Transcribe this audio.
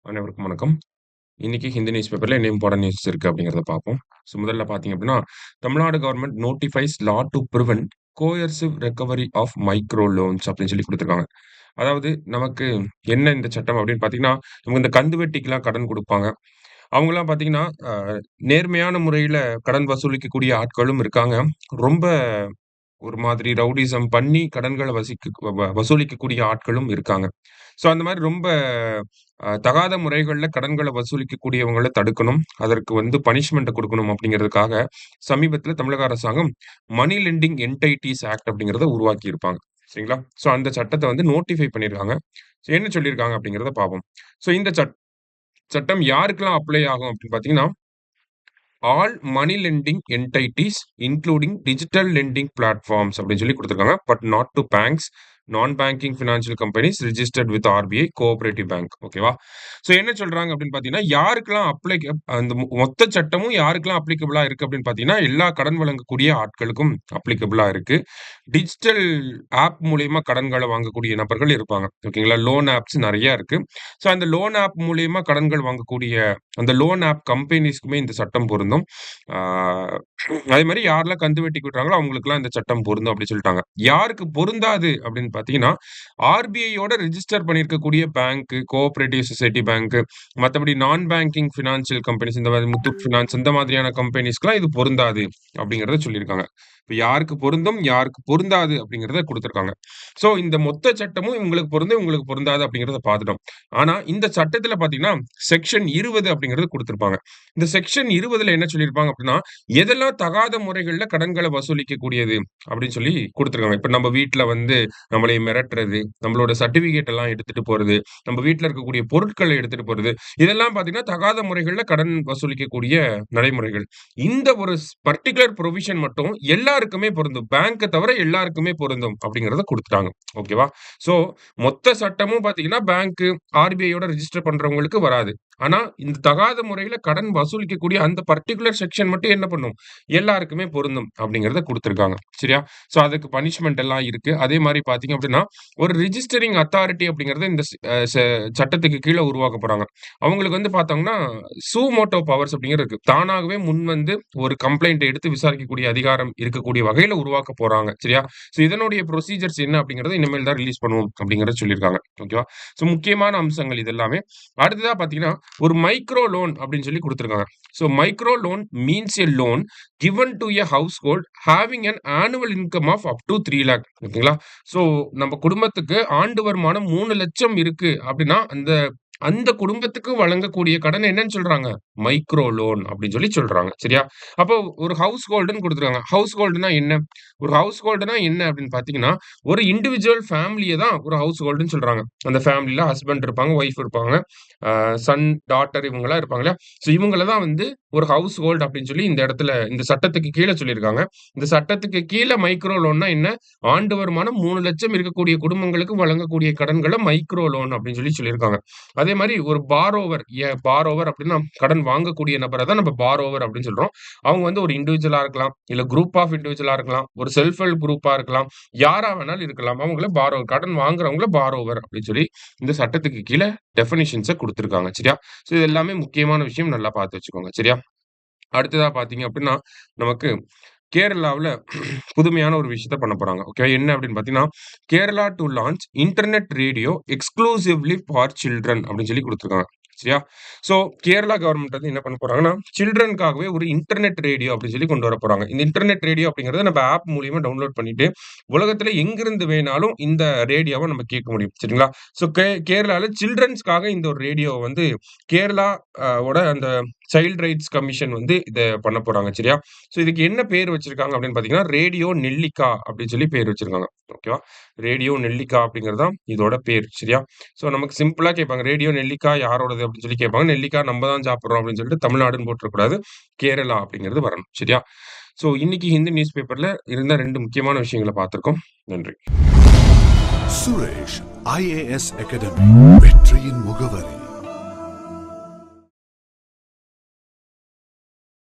அனைவருக்கும் வணக்கம். இன்னைக்கு ஹிந்து நியூஸ் பேப்பர்ல என்ன இம்பார்ட்டன்ட் நியூஸ் இருக்கு அப்படிங்கிறத பார்ப்போம். முதல்ல பார்த்தீங்க அப்படின்னா, Tamil Nadu government notifies law to prevent coercive recovery of micro loans அப்படின்னு சொல்லி குடுத்துருக்காங்க. அதாவது நமக்கு என்ன இந்த சட்டம் அப்படின்னு பார்த்தீங்கன்னா, இவங்க இந்த கந்து வட்டிக்குலாம் கடன் குடுப்பாங்க. அவங்கலாம் பார்த்தீங்கன்னா, நேர்மையான முறையில கடன் வசூலிக்கக்கூடிய ஆட்களும் இருக்காங்க. ரொம்ப ஒரு மாதிரி ரவுடிசம் பண்ணி கடன்கள வசூலிக்கக்கூடிய ஆட்களும் இருக்காங்க. ஸோ அந்த மாரி ரொம்ப தகாத முறைகள்ல கடன்கள வசூலிக்கக்கூடியவங்கள தடுக்கணும். அதற்கு வந்து பனிஷ்மென்ட்ட குடுக்கணும் அப்படிங்கிறதுக்காக, சமீபத்தில தமிழக அரசாங்கம் மனி லெண்டிங் என்டைட்டீஸ் ஆக்ட் அப்படிங்கிறத உருவாக்கியிருப்பாங்க. சரிங்களா? ஸோ அந்த சட்டத்த வந்து நோட்டிஃபை பண்ணியிருக்காங்க. ஸோ என்ன சொல்லியிருக்காங்க அப்படிங்கிறத பார்ப்போம். ஸோ இந்த சட்டம் யாருக்கெல்லாம் அப்ளை ஆகும் அப்படின்னு பார்த்தீங்கன்னா, all money lending entities including digital lending platforms அப்படின்னு சொல்லி குடுத்துருக்காங்க. But not to banks, non banking financial companies registered with RBI cooperative bank. ஓகேவா? ஸோ என்ன சொல்றாங்க அப்படின்னு பார்த்தீங்கன்னா, யாருக்கெல்லாம் அந்த மொத்த சட்டமும் யாருக்கெல்லாம் அப்ளிகபிளா இருக்கு அப்படின்னு பார்த்தீங்கன்னா, எல்லா கடன் வழங்கக்கூடிய ஆட்களுக்கும் அப்ளிகபிளா இருக்கு. டிஜிட்டல் ஆப் மூலியமா கடன்கள வாங்கக்கூடிய நபர்கள் இருப்பாங்க. ஓகேங்களா? லோன் ஆப்ஸ் நெறைய இருக்கு. ஸோ அந்த லோன் ஆப் மூலியமா கடன்கள் வாங்கக்கூடிய அந்த லோன் ஆப் கம்பெனிஸ்க்குமே இந்த சட்டம் பொருந்தும். ஆ அதே மாரி யாரெல்லாம் கந்து வட்டிக்கு விடுறாங்களோ அவங்களுக்கெல்லாம் இந்த சட்டம் பொருந்தும் அப்படி சொல்லிட்டாங்க. யாருக்கு பொருந்தாது அப்படின்னு பார்த்தீங்கன்னா, ஆர்பிஐயோட ரிஜிஸ்டர் பண்ணியிருக்கக்கூடிய பேங்க், கோஆப்பரேட்டிவ் சொசைட்டி பேங்க், மத்தபடி நான் பேங்கிங் ஃபினான்ஷியல் கம்பெனிஸ் இந்த மாரி முத்தூட் ஃபினான்ஸ் இந்த மாதிரியான கம்பெனிஸ்க்குலாம் இது பொருந்தாது அப்படிங்கிறத சொல்லியிருக்காங்க. இப்ப யாருக்கு பொருந்தும், யாருக்கு பொருந்தாது அப்படிங்கிறத குடுத்துருக்காங்க. ஸோ இந்த மொத்த சட்டமும் இவங்களுக்கு பொருந்தும், இவங்களுக்கு பொருந்தாது அப்படிங்கிறத பார்த்துட்டோம். ஆனா இந்த சட்டத்தில பார்த்தீங்கன்னா, செக்ஷன் 20 அப்படிங்கிறது குடுத்திருப்பாங்க. இந்த செக்ஷன் 20ல என்ன சொல்லியிருப்பாங்க அப்படின்னா, எதெல்லாம் தகாத முறைகள்ல கடன்கள வசூலிக்கக்கூடியது அப்படின்னு சொல்லி குடுத்துருக்காங்க. இப்ப நம்ம வீட்ல வந்து நம்மளை மிரட்டுறது, நம்மளோட சர்டிபிகேட் எல்லாம் எடுத்துட்டு போறது, நம்ம வீட்ல இருக்கக்கூடிய பொருட்கள எடுத்துட்டு போறது, இதெல்லாம் பார்த்தீங்கன்னா, தகாத முறைகள்ல கடன் வசூலிக்கக்கூடிய நடைமுறைகள். இந்த ஒரு பர்ட்டிகுலர் புரோவிஷன் மட்டும் எல்லாருக்குமே பொருந்தும். பேங்க்க தவிர எல்லாருக்குமே பொருந்தும் அப்படிங்கிறத குடுத்துட்டாங்க. ஓகேவா? ஸோ மொத்த சட்டமும் பார்த்தீங்கன்னா, பேங்க், ஆர்பிஐயோட ரிஜிஸ்டர் பண்றவங்களுக்கு வராது. ஆனா, இந்த தகாத முறையில கடன் வசூலிக்கக்கூடிய அந்த பர்ட்டிகுலர் செக்ஷன் மட்டும் என்ன பண்ணும்? எல்லாருக்குமே பொருந்தும் அப்படிங்கிறத குடுத்துருக்காங்க. சரியா? ஸோ அதுக்கு பனிஷ்மென்ட் எல்லாம் இருக்கு. அதே மாரி பார்த்தீங்க அப்படின்னா, ஒரு ரிஜிஸ்டரிங் அத்தாரிட்டி அப்படிங்கிறது இந்த ஸ் அ ச சட்டத்துக்கு கீழ உருவாக்க போறாங்க. அவங்களுக்கு வந்து பார்த்தோம்னா, சூமோட்டோ பவர்ஸ் அப்படிங்கிறது இருக்கு. தானாகவே முன்வந்து ஒரு கம்ப்ளைண்ட் எடுத்து விசாரிக்கக்கூடிய அதிகாரம் இருக்கக்கூடிய வகையில உருவாக்க போறாங்க. சரியா? ஸோ இதனுடைய ப்ரொசீஜர்ஸ் என்ன அப்படிங்கிறத இனிமேல் தான் ரிலீஸ் பண்ணுவோம் அப்படிங்கிறத சொல்லியிருக்காங்க. ஓகேவா? ஸோ முக்கியமான அம்சங்கள் இது எல்லாமே. அடுத்ததா பார்த்தீங்கன்னா, ஒரு மைக்ரோ லோன் அப்படின்னு சொல்லி குடுத்துருக்காங்க. So micro loan means a loan given to a household having an annual income of up to 3 lakh. ஓகேங்களா? ஸோ நம்ம குடும்பத்துக்கு ஆண்டு வருமானம் 3,00,000 இருக்கு அப்படின்னா, அந்த அந்த குடும்பத்துக்கு வழங்கக்கூடிய கடன் என்னன்னு சொல்றாங்க? மைக்ரோ லோன் அப்படின்னு சொல்லி சொல்றாங்க. சரியா? அப்போ ஒரு ஹவுஸ் ஹோல்டுன்னு குடுத்துருக்காங்க. ஹவுஸ் ஹோல்டுன்னா என்ன? ஒரு ஹவுஸ் ஹோல்டுன்னா என்ன அப்படின்னு பார்த்தீங்கன்னா, ஒரு இண்டிவிஜுவல் ஃபேமிலிய தான் ஒரு ஹவுஸ் ஹோல்டுன்னு சொல்றாங்க. அந்த ஃபேமிலில ஹஸ்பண்ட் இருப்பாங்க, ஒய்ஃப் இருப்பாங்க. சன், டாட்டர் இவங்கலாம் இருப்பாங்க இல்லையா? ஸோ இவங்கள தான் வந்து ஒரு ஹவுஸ் ஹோல்ட் அப்படின்னு சொல்லி இந்த இடத்துல இந்த சட்டத்துக்கு கீழ சொல்லியிருக்காங்க. இந்த சட்டத்துக்கு கீழ மைக்ரோ லோன்னா என்ன? ஆண்டு வருமானம் 3,00,000 இருக்கக்கூடிய குடும்பங்களுக்கு வழங்கக்கூடிய கடன்கள மைக்ரோ லோன் அப்படின்னு சொல்லி சொல்லியிருக்காங்க. அதே மாரி ஒரு பாரோவர் அப்படின்னா கடன் வாங்கக்கூடிய நபர தான் நம்ம பாரோவர் அப்படின்னு சொல்றோம். அவங்க வந்து ஒரு இண்டிவிஜுவலா இருக்கலாம், இல்ல குரூப் ஆஃப் இண்டிவிஜுவலா இருக்கலாம், ஒரு செல்ஃப் ஹெல்ப் குரூப்பா இருக்கலாம், யாரா வேணாலும் இருக்கலாம். அவங்கள கடன் வாங்குறவங்கள பாரோவர் அப்படின்னு சொல்லி இந்த சட்டத்துக்கு கீழ டெஃபினிஷன்ஸ குடுத்திருக்காங்க. சரியா? ஸோ இது எல்லாமே முக்கியமான விஷயம் நல்லா பார்த்து வச்சுக்கோங்க. சரியா? அடுத்ததா பார்த்தீங்க அப்படின்னா, நமக்கு கேரளாவுல புதுமையான ஒரு விஷயத்த பண்ண போறாங்க. ஓகே. என்ன அப்படின்னு பார்த்தீங்கன்னா, Kerala to launch internet radio exclusively for children அப்படின்னு சொல்லி குடுத்துருக்காங்க. சரியா? ஸோ கேரளா கவர்ன்மெண்ட் வந்து என்ன பண்ண போறாங்கன்னா, சில்ட்ரனுக்காகவே ஒரு இன்டர்நெட் ரேடியோ அப்படின்னு சொல்லி கொண்டு வரப் போறாங்க. இந்த இன்டர்நெட் ரேடியோ அப்படிங்கிறத நம்ம ஆப் மூலியமா டவுன்லோட் பண்ணிட்டு, உலகத்துல எங்கிருந்து வேணாலும் இந்த ரேடியோவ நம்ம கேட்க முடியும். சரிங்களா? ஸோ கேரளால சில்ட்ரன்ஸ்க்காக இந்த ஒரு ரேடியோவ வந்து கேரளா ஓட அந்த சைல்ட் ரைட்ஸ் கமிஷன் வந்து இத பண்ண போறாங்க. சரியா? ஸோ இதுக்கு என்ன பேர் வச்சிருக்காங்க அப்படின்னு பார்த்தீங்கன்னா, ரேடியோ நெல்லிக்கா அப்படின்னு சொல்லி பேர் வச்சிருக்காங்க. ஓகேவா? ரேடியோ நெல்லிக்கா அப்படிங்கிறது தான் இதோட பேர். சரியா? ஸோ நமக்கு சிம்பிளா கேட்பாங்க. ரேடியோ நெல்லிக்கா யாரோடது அப்படின்னு சொல்லி கேட்பாங்க. நெல்லிக்கா நம்ம தான் சாப்பிடுறோம் அப்படின்னு சொல்லிட்டு தமிழ்நாடுன்னு போட்டுறக்கூடாது. கேரளா அப்படிங்கிறது வரணும். சரியா? ஸோ இன்னைக்கு ஹிந்து நியூஸ் பேப்பர்ல இருந்த 2 முக்கியமான விஷயங்கள பார்த்திருக்கோம். நன்றி. சுரேஷ் ஐஏஎஸ் அகாடமி வெற்றியின் முகவரி.